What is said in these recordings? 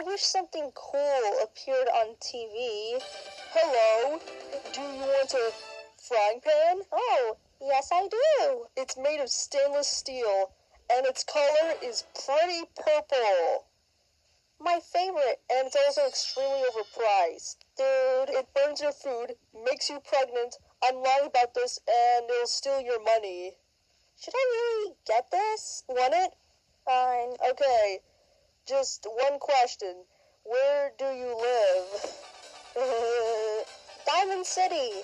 wish something cool appeared on TV. Hello, do you want a frying pan? Oh, yes I do. It's made of stainless steel, and its color is pretty purple. My favorite, and it's also extremely overpriced. Dude, it burns your food, makes you pregnant. I'm lying about this, and it'll steal your money. Should I really get this? Want it? Fine. Okay, just one question. Where do you live? Diamond City.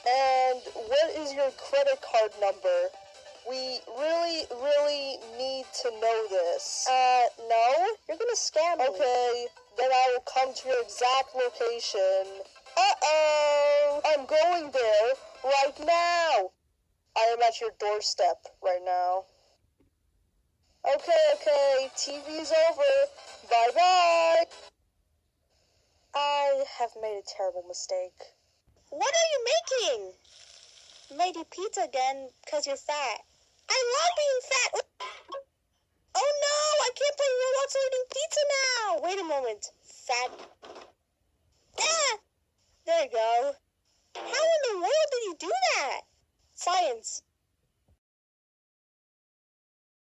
And what is your credit card number? We really need to know this. No? You're gonna scam me. Okay, then I will come to your exact location. Uh-oh! I'm going there right now. I am at your doorstep right now. Okay, TV's over. Bye-bye. I have made a terrible mistake. What are you making? Made you pizza again because you're fat. I love being fat. Oh no, I can't play Roblox eating pizza now. Wait a moment. Fat. Ah! There you go. How in the world did you do that? Science.